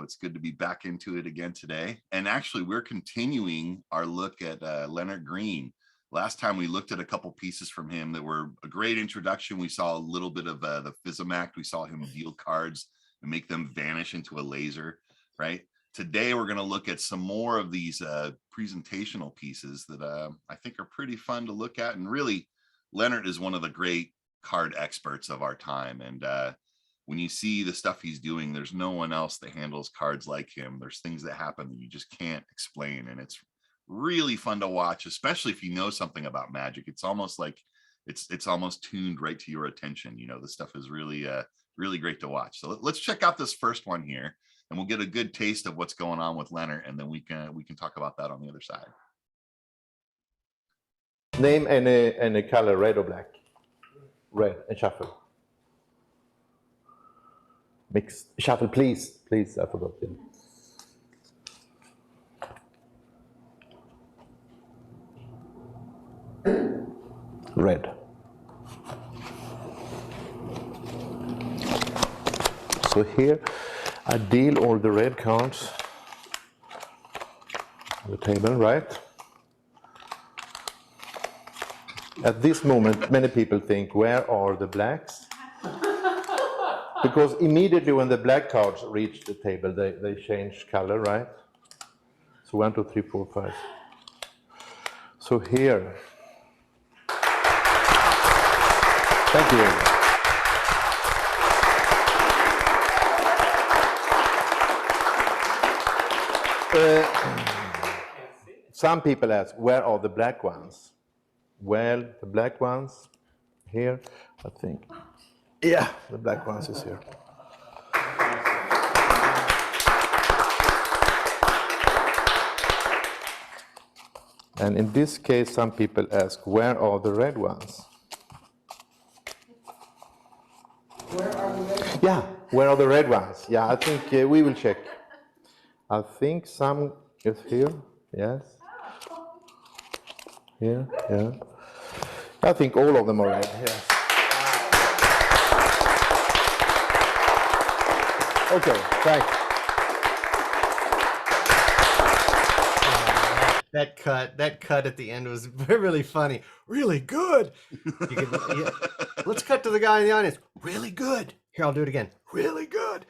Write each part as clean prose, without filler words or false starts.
it's good to be back into it again today. And actually, we're continuing our look at Lennart Green. Last time we looked at a couple pieces from him that were a great introduction. We saw a little bit of the Physimact. We saw him deal cards and make them vanish into a laser, right? Today, we're going to look at some more of these presentational pieces that I think are pretty fun to look at. And really, Lennart is one of the great card experts of our time. And when you see the stuff he's doing, there's no one else that handles cards like him. There's things that happen that you just can't explain. And it's really fun to watch, especially if you know something about magic. It's almost like it's almost tuned right to your attention. You know, this stuff is really, really great to watch. So let's check out this first one here, and we'll get a good taste of what's going on with Lennart, and then we can talk about that on the other side. Name any color, red or black. Red, and shuffle. Mix, shuffle, please. Please, I forgot. Red. So here, I deal all the red cards on the table, right? At this moment, many people think, where are the blacks? Because immediately when the black cards reach the table, they change color, right? So 1, 2, 3, 4, 5. So here. Thank you. Some people ask, where are the black ones? Well, the black ones here, I think. Yeah, the black ones is here. And in this case, some people ask, where are the red ones? Where are the red ones? Yeah, where are the red ones? Yeah, I think we will check. I think some is here, yes. Here, yeah. I think all of them are red, yes. Okay, thanks. That cut at the end was really funny. Really good. Let's cut to the guy in the audience. Really good. Here, I'll do it again. Really good.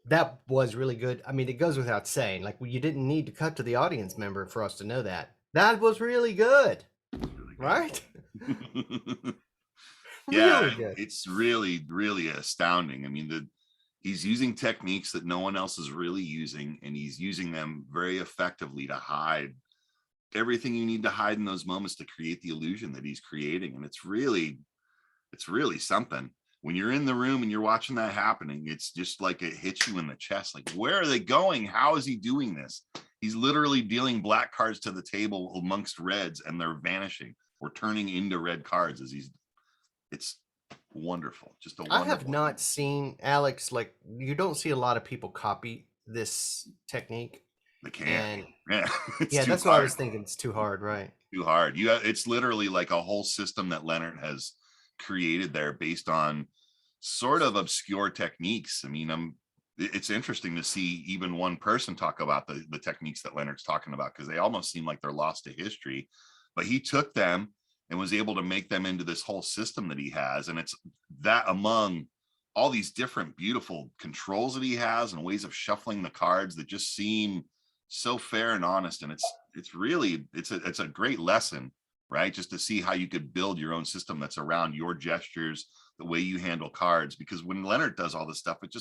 That was really good. I mean, it goes without saying. Like, you didn't need to cut to the audience member for us to know that. That was really good. Right? Yeah, Really good. it's really, really astounding. I mean, he's using techniques that no one else is really using, and he's using them very effectively to hide everything you need to hide in those moments to create the illusion that he's creating. And it's really something. When you're in the room and you're watching that happening, it's just like it hits you in the chest. Like, where are they going? How is he doing this? He's literally dealing black cards to the table amongst reds, and they're vanishing or turning into red cards as it's wonderful. Just a wonderful. I have not seen, Alex, like, you don't see a lot of people copy this technique. They can't. Yeah, that's what I was thinking. It's too hard, right? Too hard. It's literally like a whole system that Lennart has created there based on sort of obscure techniques. I mean, it's interesting to see even one person talk about the techniques that Lennart's talking about, because they almost seem like they're lost to history. But he took them and was able to make them into this whole system that he has. And it's that among all these different beautiful controls that he has and ways of shuffling the cards that just seem so fair and honest. And it's really a great lesson, right? Just to see how you could build your own system that's around your gestures, the way you handle cards. Because when Lennart does all this stuff, it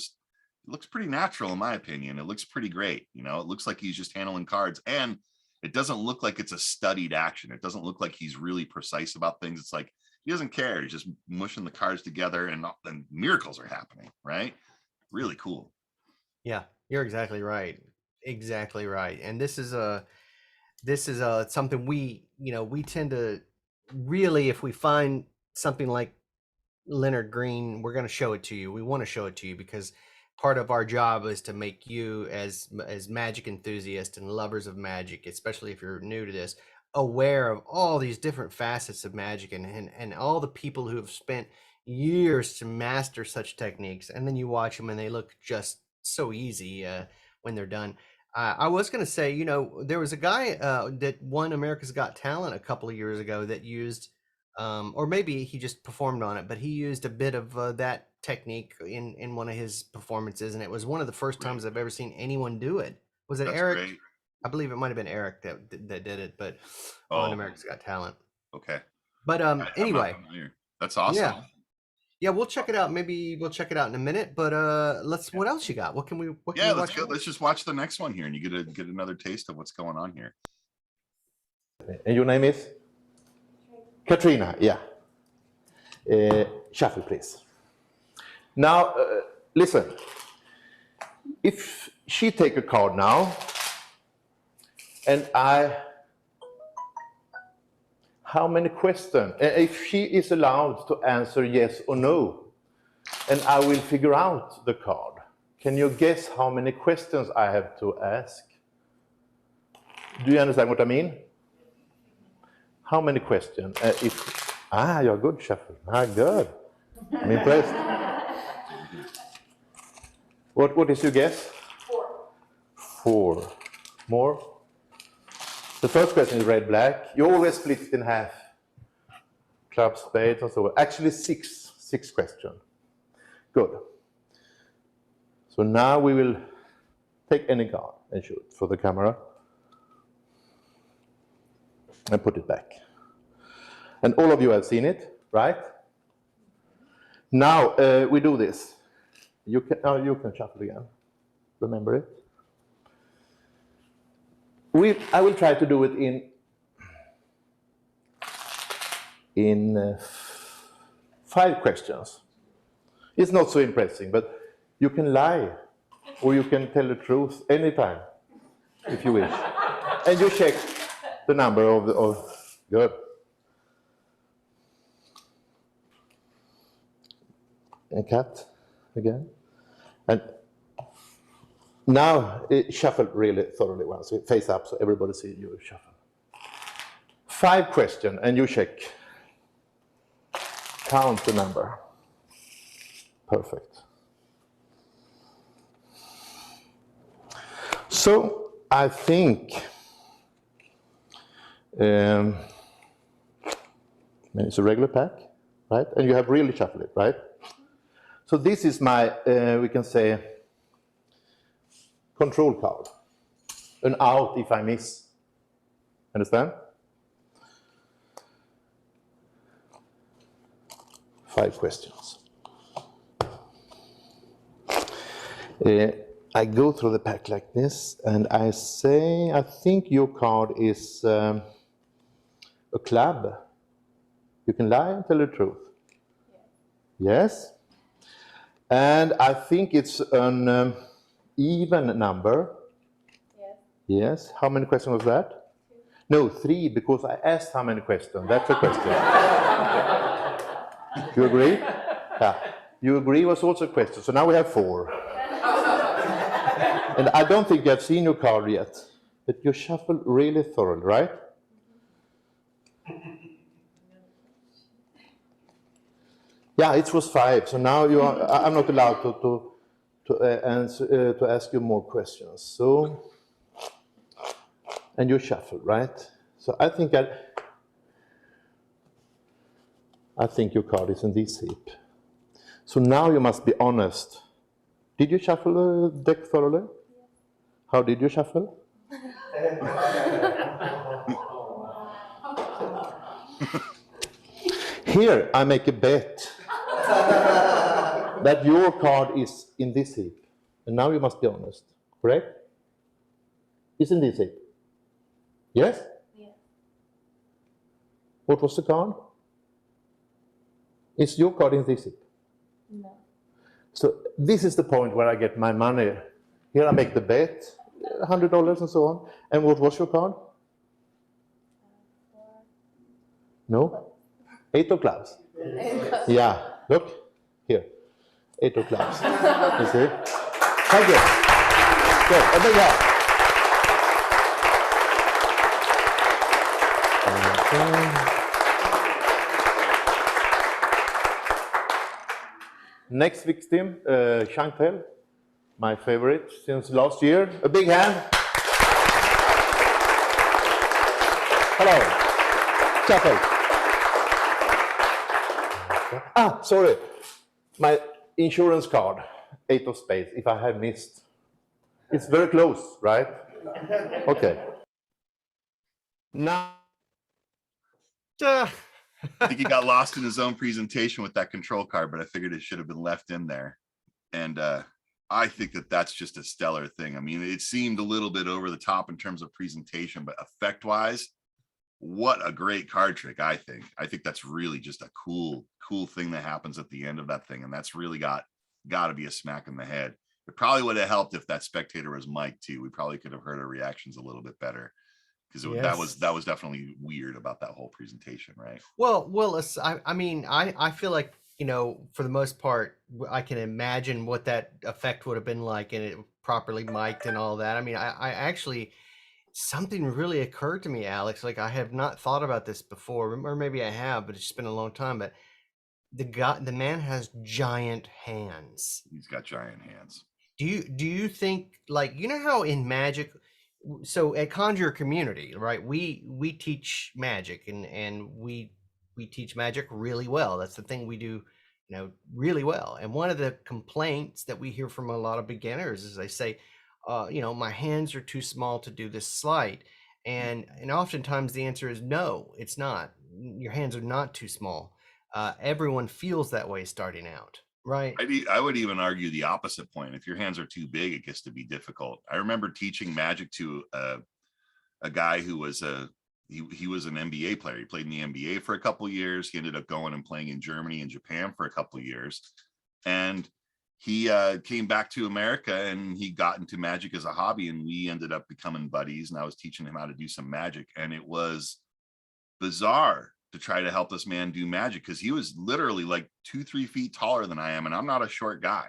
looks pretty natural, in my opinion. It looks pretty great. You know, it looks like he's just handling cards, and it doesn't look like it's a studied action. It doesn't look like he's really precise about things. It's like he doesn't care. He's just mushing the cards together, and miracles are happening, right? Really cool. Yeah, you're exactly right. Exactly right. And this is something we tend to really, if we find something like Lennart Green, we're going to show it to you. We want to show it to you because part of our job is to make you as magic enthusiasts and lovers of magic, especially if you're new to this, aware of all these different facets of magic and all the people who have spent years to master such techniques. And then you watch them and they look just so easy. when they're done. I was going to say, you know, there was a guy that won America's Got Talent a couple of years ago that used, or maybe he just performed on it, but he used a bit of that technique in one of his performances, and it was one of the first times I've ever seen anyone do it. Was it That's Eric? great. I believe it might have been Eric that did it, but on Oh, America's Got Talent. okay. But I'm not anyway, familiar. That's awesome. yeah. Yeah, we'll check it out. Maybe we'll check it out in a minute. But what else you got? What can we Yeah, let's watch go. next? Let's just watch the next one here, and you get another taste of what's going on here. And your name is? Katrina, yeah. Shuffle, please. Now, listen. If she take a card now, and how many questions? If she is allowed to answer yes or no, and I will figure out the card. Can you guess how many questions I have to ask? Do you understand what I mean? How many questions? You're good, Shuffle. Good. I'm impressed. What is your guess? 4. 4. More? The first question is red, black. You always split it in half. Clubs, spades, and so on. Actually, 6 questions. Good. So now we will take any card and shoot for the camera. And put it back. And all of you have seen it, right? Now we do this. You can shuffle again. Remember it? I will try to do it in 5 questions. It's not so impressive, but you can lie or you can tell the truth anytime, if you wish. And you check the number of good. And cut again. And now shuffle really thoroughly once. Face up so everybody sees you shuffle. 5 questions and you check. Count the number. Perfect. So I think it's a regular pack, right? And you have really shuffled it, right? So this is my, we can say, control card. An out if I miss. Understand? 5 questions. I go through the pack like this, and I say, I think your card is a club. You can lie and tell the truth. Yes? And I think it's an even number. Yes. Yes. How many questions was that? 2. No, 3, because I asked how many questions. That's a question. You agree? Yeah. You agree was also a question. So now we have 4. And I don't think you have seen your card yet, but you shuffle really thoroughly, right? Yeah, it was 5. So now you are. I'm not allowed to ask you more questions. So, and you shuffle, right? So I think your card is in this heap. So now you must be honest. Did you shuffle the deck thoroughly? Yes. How did you shuffle? Here I make a bet that your card is in this heap. And now you must be honest, correct? It's in this heap. Yes? Yes. What was the card? Is your card in this heap? No. So this is the point where I get my money. Here I make the bet, $100 and so on. And what was your card? 4. No? 8 of clubs. Yeah, look, here. 8 of clubs. You see? Thank you. Good, a big hand. Next victim, Chantel. My favorite since last year. A big hand. Hello. Shuffle. Ah, sorry. My insurance card. 8 of spades, if I have missed. It's very close, right? Okay. Now. Uh, I think he got lost in his own presentation with that control card, but I figured it should have been left in there. And I think that that's just a stellar thing. I mean, it seemed a little bit over the top in terms of presentation, but effect wise, what a great card trick. I think that's really just a cool thing that happens at the end of that thing. And that's really got to be a smack in the head. It probably would have helped if that spectator was Mike too. We probably could have heard our reactions a little bit better, because that was definitely weird about that whole presentation, right? Well, I mean, I feel like, you know, for the most part, I can imagine what that effect would have been like, and it properly mic'd and all that. I mean, I actually, something really occurred to me, Alex. Like, I have not thought about this before, or maybe I have, but it's just been a long time. But the man has giant hands. He's got giant hands. Do you think, like, you know how in Magic, so at Conjure Community, right, we teach Magic, and we teach Magic really well. That's the thing we do, you know, really well. And one of the complaints that we hear from a lot of beginners is they say, you know, my hands are too small to do this sleight. And oftentimes the answer is no, it's not. Your hands are not too small. Everyone feels that way starting out. Right. I would even argue the opposite point. If your hands are too big, it gets to be difficult. I remember teaching Magic to a guy who was he was an NBA player. He played in the NBA for a couple of years. He ended up going and playing in Germany and Japan for a couple of years. And he came back to America and he got into Magic as a hobby, and we ended up becoming buddies, and I was teaching him how to do some Magic. And it was bizarre to try to help this man do Magic, because he was literally like 2-3 feet taller than I am, and I'm not a short guy,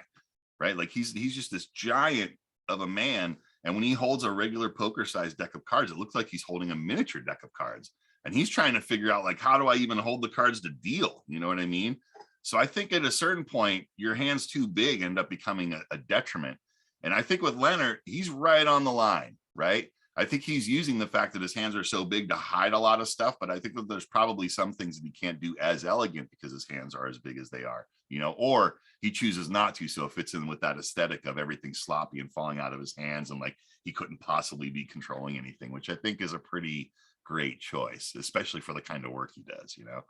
right? Like he's just this giant of a man, and when he holds a regular poker sized deck of cards, it looks like he's holding a miniature deck of cards, and he's trying to figure out, like, how do I even hold the cards to deal? You know what I mean? So I think at a certain point, your hands too big end up becoming a detriment. And I think with Lennart, he's right on the line, right? I think he's using the fact that his hands are so big to hide a lot of stuff, but I think that there's probably some things that he can't do as elegant because his hands are as big as they are, you know, or he chooses not to. So it fits in with that aesthetic of everything sloppy and falling out of his hands, and like he couldn't possibly be controlling anything, which I think is a pretty great choice, especially for the kind of work he does, you know.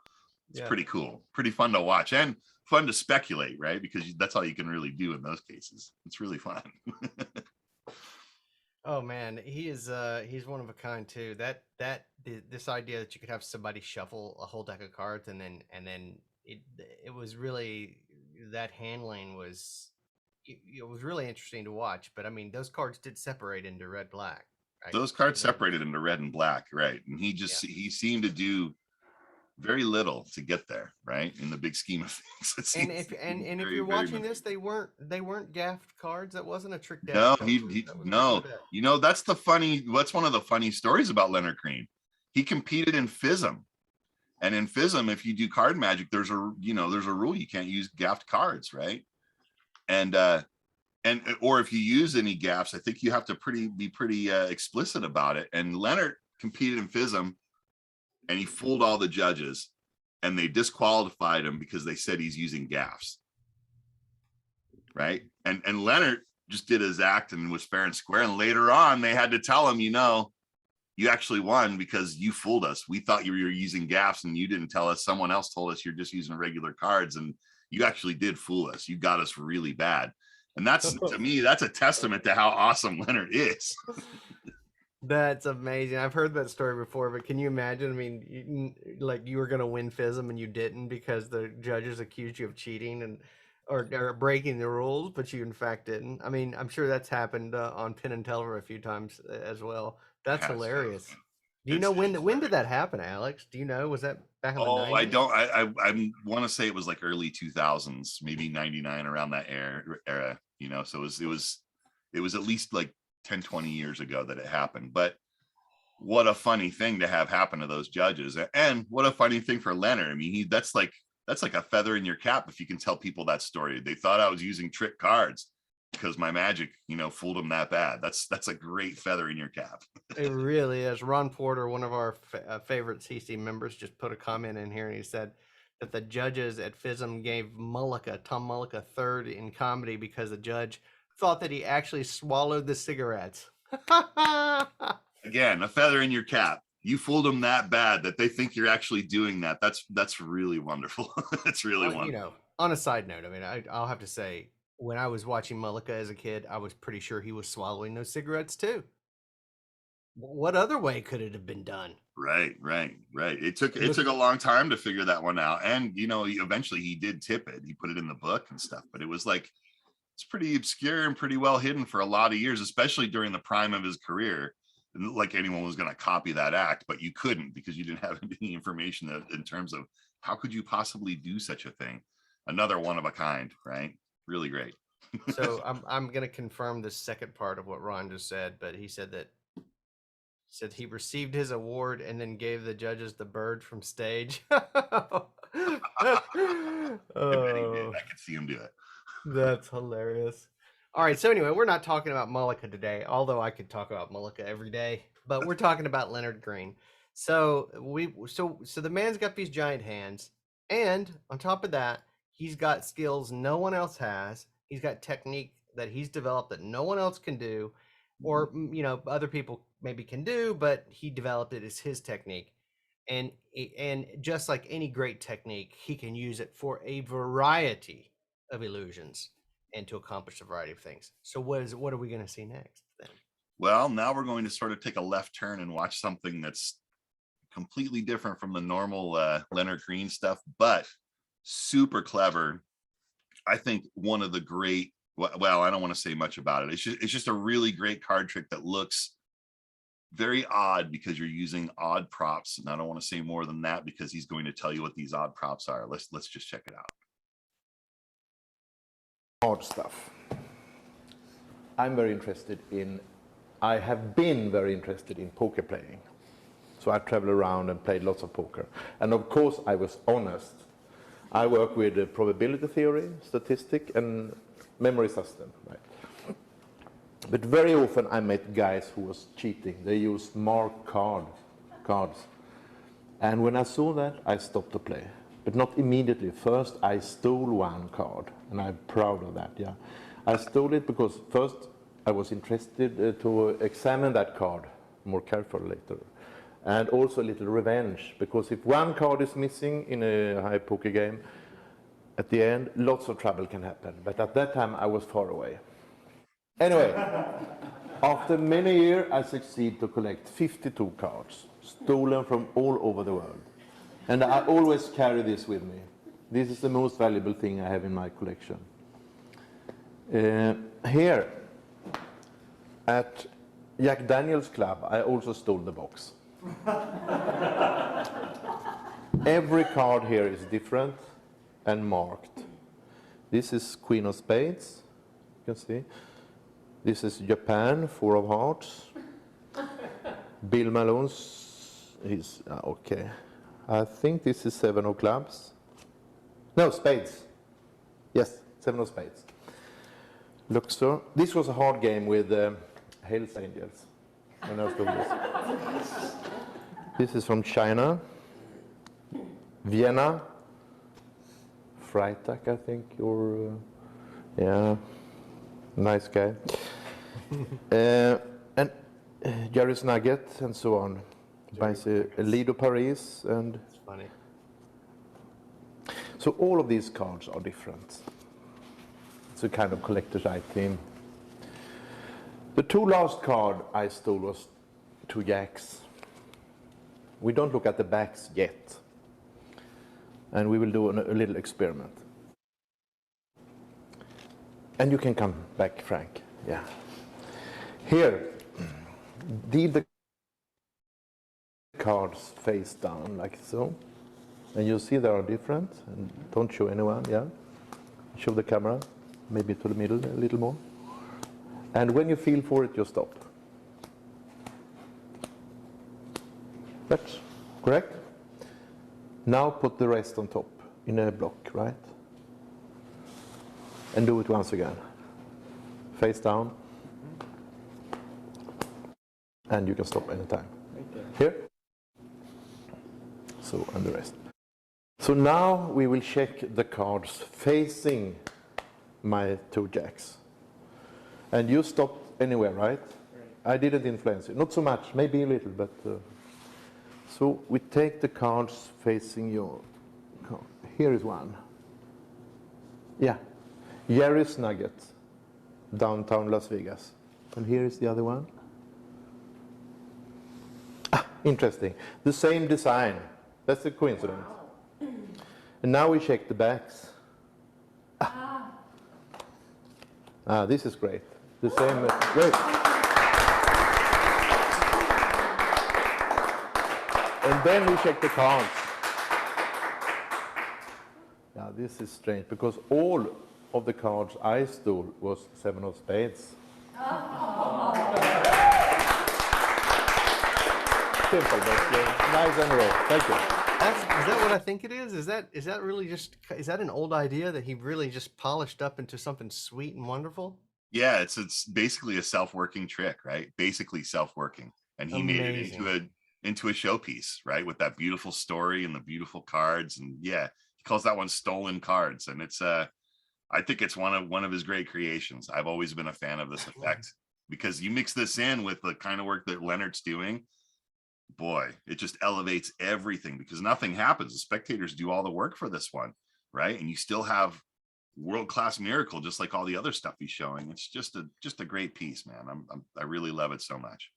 It's pretty cool, pretty fun to watch, and fun to speculate, right? Because that's all you can really do in those cases. It's really fun. Oh man, he's one of a kind too. This idea that you could have somebody shuffle a whole deck of cards and then it was really, that handling was, it was really interesting to watch. But I mean, those cards did separate into red black. Right? Those cards separated into red and black, right? And he seemed to do very little to get there, right? In the big scheme of things. And if you're watching this, they weren't gaffed cards. That wasn't a trick deck. No, no. You know, that's one of the funny stories about Lennart Green. He competed in FISM. And in FISM, if you do card Magic, there's a rule you can't use gaffed cards, right? And or if you use any gaffs, I think you have to be pretty explicit about it. And Lennart competed in FISM, and he fooled all the judges, and they disqualified him because they said he's using gaffs, right? And Lennart just did his act and was fair and square. And later on, they had to tell him, you know, you actually won because you fooled us. We thought you were using gaffs, and you didn't tell us. Someone else told us you're just using regular cards, and you actually did fool us. You got us really bad. And that's, to me, that's a testament to how awesome Lennart is. That's amazing. I've heard that story before, but can you imagine? I mean, you were going to win FISM and you didn't because the judges accused you of cheating and or breaking the rules, but you in fact didn't. I mean, I'm sure that's happened on Penn and Teller a few times as well. That's hilarious. Do you know when did that happen, Alex? Do you know? Was that back in the 90s? I don't. I want to say it was like early 2000s, maybe 99, around that era. You know, so it was at least like 10, 20 years ago that it happened. But what a funny thing to have happen to those judges, and what a funny thing for Lennart. I mean, that's like a feather in your cap if you can tell people that story. They thought I was using trick cards, because my magic, fooled him that bad. That's a great feather in your cap. It really is. Ron Porter, one of our favorite CC members, just put a comment in here, and he said that the judges at FISM gave Tom Mullica third in comedy because the judge thought that he actually swallowed the cigarettes. Again, a feather in your cap. You fooled them that bad that they think you're actually doing that. That's really wonderful. It's really wonderful. On a side note, I mean, I'll have to say, when I was watching Mullica as a kid, I was pretty sure he was swallowing those cigarettes too. What other way could it have been done? Right. It took a long time to figure that one out. And, eventually he did tip it. He put it in the book and stuff, but it was like, it's pretty obscure and pretty well hidden for a lot of years, especially during the prime of his career. Like anyone was going to copy that act, but you couldn't because you didn't have any information in terms of how could you possibly do such a thing. Another one of a kind, right? Really great. So I'm going to confirm the second part of what Ron just said, but he said he received his award and then gave the judges the bird from stage. I bet he did. I could see him do it. That's hilarious. All right, so anyway, we're not talking about Mullica today, although I could talk about Mullica every day, but we're talking about Lennart Green. So the man's got these giant hands, and on top of that, he's got skills no one else has. He's got technique that he's developed that no one else can do, or other people maybe can do, but he developed it as his technique. And just like any great technique, he can use it for a variety of illusions and to accomplish a variety of things. So what are we going to see next then? Well, now we're going to sort of take a left turn and watch something that's completely different from the normal Lennart Green stuff, but super clever. I think one of the great, well, I don't want to say much about it. It's just a really great card trick that looks very odd because you're using odd props. And I don't want to say more than that because he's going to tell you what these odd props are. Let's just check it out. Hard stuff. I have been very interested in poker playing. So I traveled around and played lots of poker. And of course I was honest. I work with probability theory, statistic, and memory system, right? But very often I met guys who was cheating. They used marked cards. And when I saw that, I stopped to play. But not immediately. First, I stole one card, and I'm proud of that, yeah. I stole it because first I was interested to examine that card more carefully later. And also a little revenge, because if one card is missing in a high poker game, at the end, lots of trouble can happen. But at that time, I was far away. Anyway, after many years, I succeeded to collect 52 cards, stolen from all over the world. And I always carry this with me. This is the most valuable thing I have in my collection. Here, at Jack Daniels Club, I also stole the box. Every card here is different and marked. This is Queen of Spades, you can see. This is Japan, 4 of Hearts. Bill Malone's, okay. I think this is 7 of Clubs. No, Spades. Yes, 7 of Spades. Luxor. This was a hard game with Hells Angels. When I stole this. This is from China. Vienna. Freitag, I think, or yeah, nice guy. And Jerry's Nugget and so on. By Lido Paris and. It's funny. So all of these cards are different. It's a kind of collector's item. The 2 last cards I stole was 2 jacks. We don't look at the backs yet. And we will do a little experiment. And you can come back, Frank. Yeah. Here, deal the cards face down like so. And you see they are different. And don't show anyone, yeah? Show the camera, maybe to the middle a little more. And when you feel for it, you stop. That's correct? Now put the rest on top in a block, right? And do it once again. face down. And you can stop anytime. Right there. Here. So, and the rest. So now we will check the cards facing my 2 jacks. And you stopped anywhere, right? I didn't influence you. Not so much, maybe a little, but... so we take the cards facing your card. Here is one. Yeah. Jerry's Nugget, downtown Las Vegas. And here is the other one. Ah, interesting. The same design. That's a coincidence. And now we check the backs. Ah, this is great. The same. Great. And then we check the cards. Now this is strange because all of the cards I stole was 7 of spades. Simple, but nice and raw. Thank you. Is that what I think it is? Is that really just, is that an old idea that he really just polished up into something sweet and wonderful? Yeah, it's basically a self-working trick, right? Basically self-working. And he made it into a showpiece, right? With that beautiful story and the beautiful cards. And yeah, he calls that one stolen cards. And it's I think it's one of his great creations. I've always been a fan of this effect because you mix this in with the kind of work that Lennart's doing. Boy, it just elevates everything because nothing happens. The spectators do all the work for this one, right? And you still have world-class miracle, just like all the other stuff he's showing. It's just a great piece, man. I really love it so much.